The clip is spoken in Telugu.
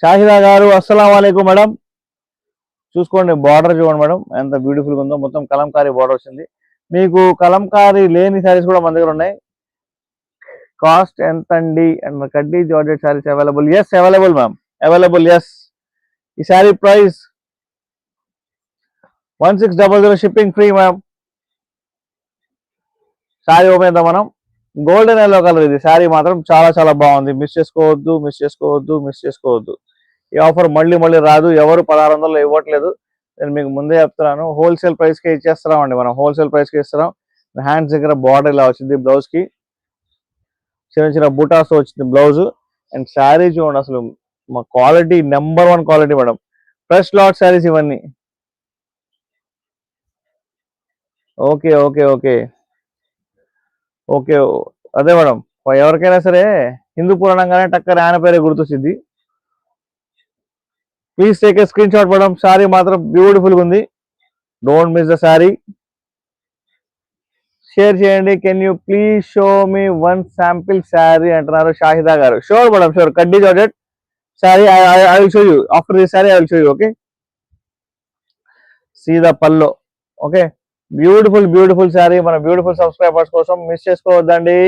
షాహిదా గారు అస్సలం వాలేకుం మేడం. చూసుకోండి బార్డర్ చూడండి మేడం ఎంత బ్యూటిఫుల్గా ఉందో. మొత్తం కలంకారీ బార్డర్ వచ్చింది. మీకు కలంకారీ లేని శారీస్ కూడా మన దగ్గర ఉన్నాయి. కాస్ట్ ఎంత అండి అండ్ కడ్డీ georgette saris available? Yes available ma'am, available. Yes, ఈ sari price 1600, shipping free ma'am. Sari open చేద్దాం మనం. గోల్డెన్ ఎల్లో కలర్ ఇది. శారీ మాత్రం చాలా చాలా బాగుంది. మిస్ చేసుకోవద్దు, మిస్ చేసుకోవద్దు, మిస్ చేసుకోవద్దు. ఈ ఆఫర్ మళ్ళీ మళ్ళీ రాదు. ఎవరు 1600 ఇవ్వట్లేదు. నేను మీకు ముందే చెప్తున్నాను. హోల్సేల్ ప్రైస్కే ఇచ్చేస్తున్నామండి మనం. హోల్సేల్ ప్రైస్కే ఇస్తున్నాం. హ్యాండ్స్ దగ్గర బార్డర్ ఇలా వచ్చింది. బ్లౌజ్కి చిన్న చిన్న బూటాస్ వచ్చింది బ్లౌజ్. అండ్ శారీ చూడండి అసలు మా quality number 1 quality madam. Fresh lot saris ఇవన్నీ. ఓకే ఓకే ఓకే ఓకే అదే మేడం, ఎవరికైనా సరే హిందూపూర్ అనగానే టక్కర్ ఆయన పేరే గుర్తొచ్చింది. Please take a screenshot madam. Sari మాత్రం బ్యూటిఫుల్గా ఉంది. Don't miss the sari. Share చేయండి. Can you please show me 1 sample sari అంటున్నారు షాహిదా గారు. Sure madam, sure. కడ్డీ georgette sari I will show you after this sari. I will show you. Okay, see the పల్లో. ఓకే, బ్యూటిఫుల్ బ్యూటిఫుల్ శారీ మన బ్యూటిఫుల్ సబ్స్క్రైబర్స్ కోసం. మిస్ చేసుకోవద్దండి.